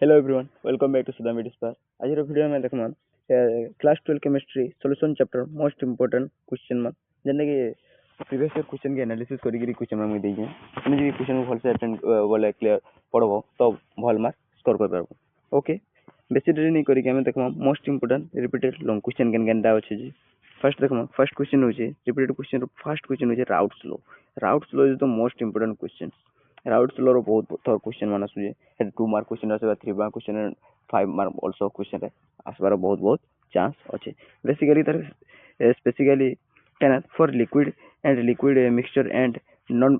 Hello everyone, welcome back to Sudha Medispar. आज video में देखमा class 12 chemistry solution chapter most important question में जने कि प्रीवियस ईयर क्वेश्चन के एनालिसिस करी क्वेश्चन में मुझे देई हम जे क्वेश्चन को भलसे अटेंड बोले क्लियर पढ़बो तो भल मार्क स्कोर कर पारबो ओके बेसी देरी नहीं करी हम देखमा most important repeated long question केन केनटा अछि जी फर्स्ट देखमा फर्स्ट क्वेश्चन होचे रिपीटेड क्वेश्चन फर्स्ट क्वेश्चन होचे Raoult's law is the most important question Raoult's law रो बहुत थोर क्वेश्चन माना सुजे 2 मार्क क्वेश्चन आसे 3 mark question 5 mark also question है आसबार बहुत बहुत चांस अच्छे बेसिकली तर स्पेसिकली कैन for liquid mixture and non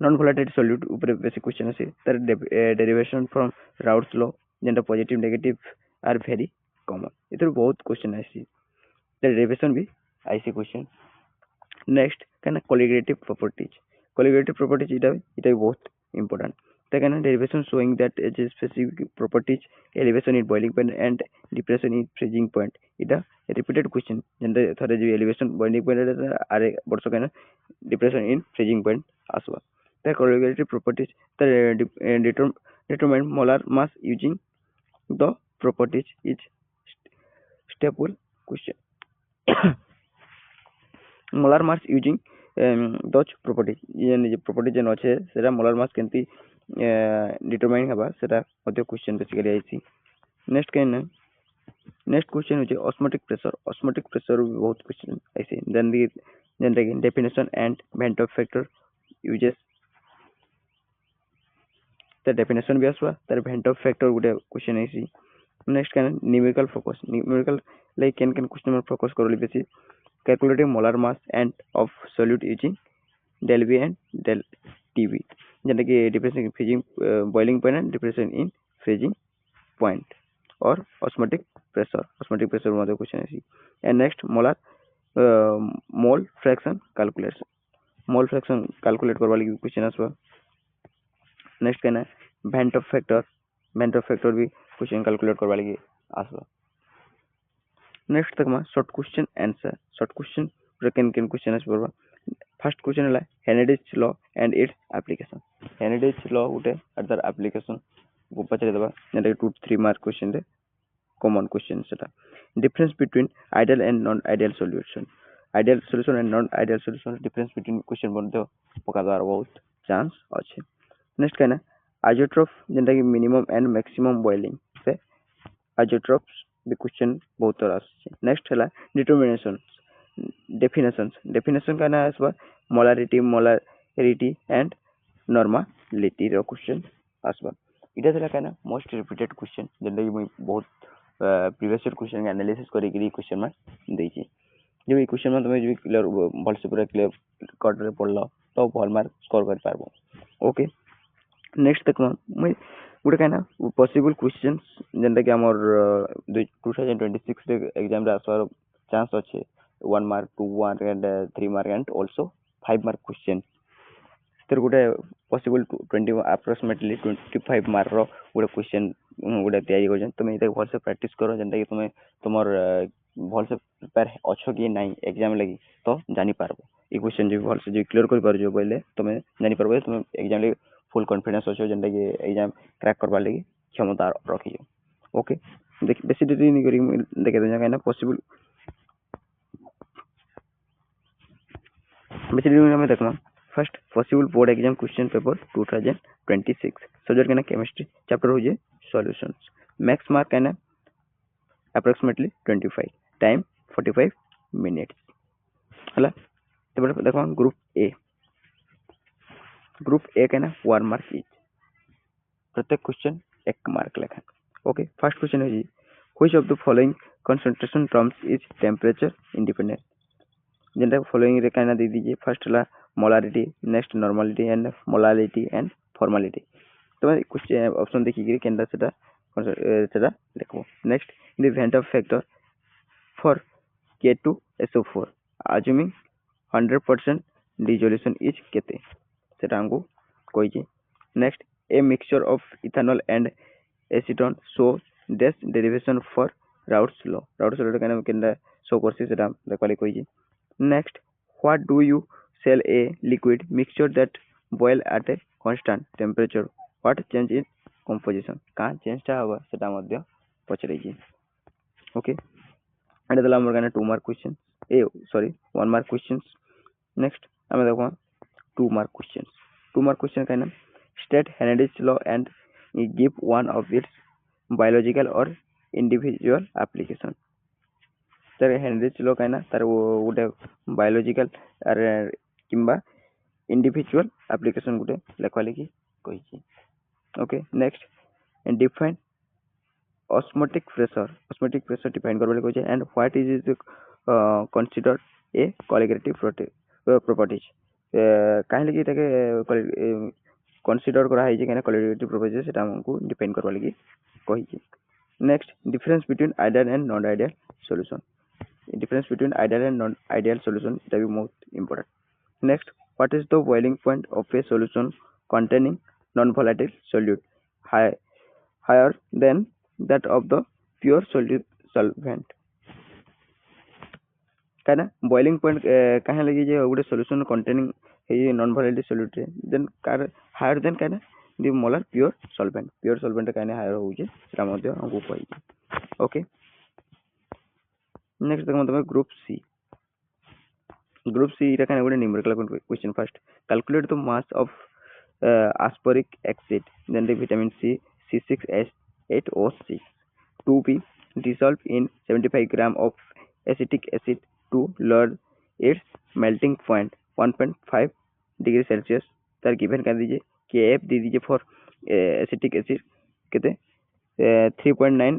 non volatile solute ऊपर बेसिक क्वेश्चन আছে तर डेरिवेशन फ्रॉम राउट्स लॉ जेंटा positive negative are very common इधर बहुत क्वेश्चन आसी तर डेरिवेशन भी आईसी क्वेश्चन नेक्स्ट कैन colligative properties इटा बहुत important the kind of derivation showing that it is specific properties elevation in boiling point and depression in freezing point ita repeated question jende thare je elevation boiling point are borso kind depression in freezing point aswa the colligative properties the determine molar mass using the properties is staple question molar mass using those properties ये property जे नछे सेटा molar mass केंती determine हबा सेटा मध्य question basically आइसी next कैन next question होचे osmotic pressure बहुत question आइसी then the definition and van't Hoff factor uses the definition भी आसवा तर वेंट ऑफ फैक्टर गुटे क्वेश्चन आइसी नेक्स्ट कैन न्यूमेरिकल लाइक कैन क्वेश्चन में फोकस करली बेसी calculating molar mass and of solute using del V and del TV जेंटा कि depression in freezing boiling point and depression in freezing point or osmotic pressure मध्ये question है and next molar mole fraction calculate करवा लगी question आसवा नेक्स्ट कहना van't Hoff factor भी question calculate करवा लगी आसवा नेक्स्ट तक शॉर्ट क्वेश्चन कैन क्वेश्चन आस परबा फर्स्ट क्वेश्चन है Henry's law and its application Henry's law उठे और तार एप्लीकेशन को पचरे दबा जेटा 2-3 मार्क क्वेश्चन रे कॉमन क्वेश्चन सेटा difference between ideal and non ideal solution and non ideal solution difference between question बन पका द्वारा बहुत चांस अच्छे नेक्स्ट कहना आइसोट्रोप जेटा कि मिनिमम एंड मैक्सिमम बॉइलिंग से आइसोट्रोप्स the question बहुत तरह आछे नेक्स्ट हला डिटरमिनेशन डेफिनेशन का ना आसबा मोलारिटी एंड नॉर्मालिटी रो क्वेश्चन आसबा इटा थला का ना मोस्ट रिपीटेड क्वेश्चन जेंटा कि मुई बहुत प्रीवियस ईयर क्वेश्चन के एनालिसिस करी के क्वेश्चन में देछि जे क्वेश्चन में तुम जो क्लियर भलसे पूरा क्लियर कट रे पढ़लो तो भल मार्क स्कोर कर पारबो ओके नेक्स्ट तक मुई गुटे कहना पॉसिबल क्वेश्चंस जेंटा कि हमर 2026 रे एग्जाम रे आसवार चांस अच्छे 1 mark 2 mark and 3 mark and also 5 mark question तर गुटे पॉसिबल 20 अप्रोक्सीमेटली 25 मार्क रो गुटे क्वेश्चन गुटे तैयारी करजन तुम इते भल से प्रैक्टिस करो जेंटा कि तुम तुमर भल से प्रिपेयर अच्छो कि नहीं एग्जाम लगी तो जानि पारबो ई क्वेश्चन जो भल से जो क्लियर कर पारजो बोले तुम जानि पारबो तुम एग्जाम लगी फुल कॉन्फिडेंस अच्छो जेंटा कि एग्जाम क्रैक करबा लगी क्षमता रखियो ओके देख बेसी देरी नहीं करी देखे दो कहना पॉसिबल बेसी देरी में देखमा first possible board exam question paper 2026 subject कहना केमिस्ट्री चैप्टर हो जे सॉल्यूशंस मैक्स मार्क कहना अप्रोक्सीमेटली 25 टाइम 45 मिनट्स हला तब देखमा ग्रुप ए कहना 1 मार्क इच प्रत्येक क्वेश्चन 1 मार्क लेखा ओके फर्स्ट क्वेश्चन है जी which of the following concentration terms is temperature independent जेंटा फॉलोइंग रे कहना दे दीजिए फर्स्ट ला molarity next normality and molality and formality तो क्वेश्चन ऑप्शन देखिए केनदा सेटा लिखो next in the van't Hoff factor for K2SO4 assuming 100% dissolution is केते सेटा हमको कोई जी next a mixture of ethanol and acetone show this derivation for Raoult's law कहना केनदा शो करसी सेटा देखवाली कोई जी next what do you sell a liquid mixture that boil at a constant temperature what change in composition का change टा हवा सेटा मध्य पचरे जी okay and दला हमर गाना 2 मार्क क्वेश्चन ए सॉरी 1 मार्क क्वेश्चंस नेक्स्ट हमें देखो 2 मार्क क्वेश्चंस 2 मार्क क्वेश्चन का नाम state Henry's law and give one of its biological or individual application तर हेनरीज लॉ काय ना तर गोटे बायोलॉजिकल अरे किंबा इंडिविजुअल एप्लीकेशन गोटे लेखा लिखि कहि okay next define osmotic pressure define करबले कहि and what is is considered A colligative properties काहे लगी ताके कंसीडर करा है जे केना कोलिगेटिव प्रॉपर्टीज सेटा हमको डिफाइन करबा लगी कहि next difference between ideal and non ideal solution difference between ideal and non-ideal solution that is most important next what is the boiling point of a solution containing non-volatile solute higher than that of the pure solvent कहना boiling point कहाँ लगी जे गोटे solution containing ये non-volatile solute then car higher than कहना the molar pure solvent कहना higher हो जे सेटा मध्ये हमको कहि ओके नेक्स्ट देखो मतलब ग्रुप सी इटा kind of numerical question first calculate the mass of aspartic acid then the vitamin C C6H8O6 to be dissolved in 75 gram of acetic acid to lower its melting point 1.5 degree celsius तर given कर दीजिए Kf दे दीजिए for acetic acid कितने 3.9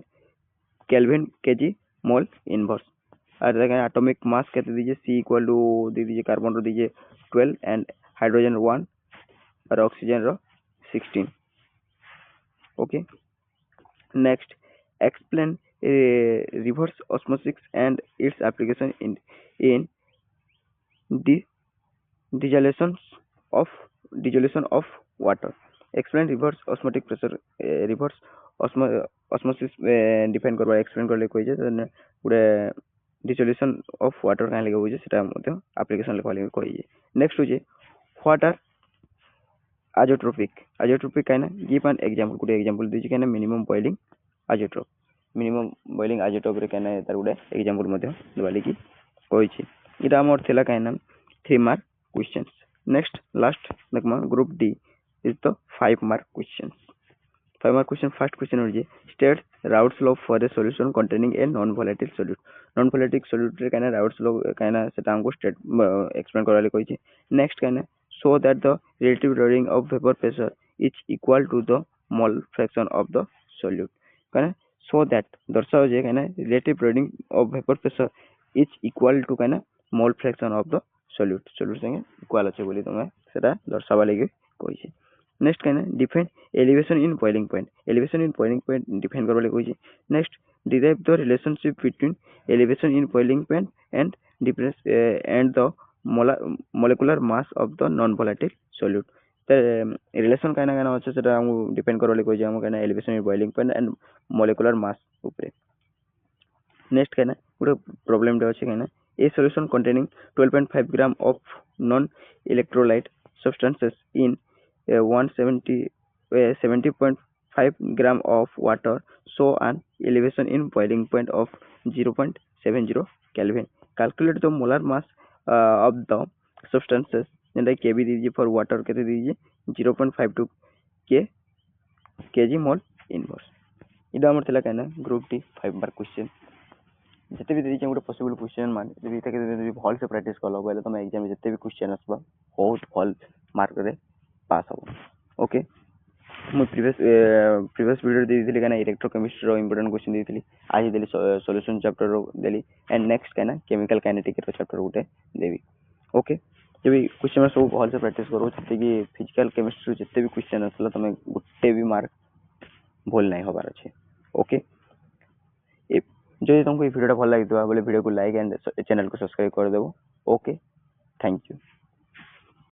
kelvin kg mole inverse और देखा atomic mass कहते दीजिए C equal to दे दीजिए कार्बन रो दीजिए 12 एंड हाइड्रोजन 1 और ऑक्सीजन रो 16 okay next explain reverse osmosis and its application in dissolution of water explain reverse osmotic pressure reverse osmosis define करबा explain करले कोइ जे पुरे dissolution of water काहे लगे होजे सेटा मते एप्लीकेशन लेखा लगे कोइ जे नेक्स्ट होजे व्हाट आर azeotropic काहे ना give an example good example दिछि काहे ना मिनिमम बॉइलिंग azeotrope रे काहे ना तार गुड एग्जांपल मते देबा लगी कोइ छी इटा हमर थेला काहे ना 3 मार्क क्वेश्चंस नेक्स्ट लास्ट देखमा group D is the 5 mark question. 5 mark question first question is state Raoult's law for a solution containing a non-volatile solute. Non-volatile solute रे कहना Raoult's law कहना सेटा हमको स्टेट एक्सप्लेन करवाले कोइ छी नेक्स्ट कहना show that the relative loading of vapor pressure is equal to the mole fraction of the solute कहना show that दर्शाओ जे कहना relative loading of vapor pressure is equal to कहना mole fraction of the solute संगे equal আছে बोली तमे सेटा दर्शावा लागि कोइ छी नेक्स्ट कहना define elevation in boiling point define करबा लागि कोइ next derive the relationship between elevation in boiling point and difference and the molecular mass of the non volatile solute त रिलेशन कहना अछि सेटा हम डिफाइन करबा लागि कोइ हम कहना elevation in boiling point and molecular mass ऊपर नेक्स्ट कहना पूरा प्रॉब्लम दे अछि कहना a solution containing 12.5 gram of non electrolyte substances in 70.5 gram of water show an elevation in boiling point of 0.70 Kelvin. Calculate the molar mass of the substances and kb दीजिए for water कहते दीजिए 0.52 kg mole inverse. इधर हमारे थला कहना group D 5 mark question जते भी दीजिए गोटे पॉसिबल क्वेश्चन मान जब इते भल से प्रैक्टिस करलो बोले तुम एग्जाम में जते भी क्वेश्चन आसबा बहुत भल मार्क रे पास हो ओके मु प्रीवियस वीडियो देइथिली काना इलेक्ट्रोकेमिस्ट्री रो इंपोर्टेंट क्वेश्चन देइथिली आज देली सॉल्यूशन चैप्टर रो देली एंड नेक्स्ट काना केमिकल काइनेटिक रो चैप्टर गोटे देबी ओके जब क्वेश्चन में सब भल से प्रैक्टिस करो जते कि फिजिकल केमिस्ट्री जते भी क्वेश्चन आसला तुम गोटे भी मार्क भूल नहीं होबार अछि ओके जो तुमको ये वीडियो भल लगी बोले वीडियो को लाइक एंड चैनल को सब्सक्राइब कर देबो ओके थैंक यू।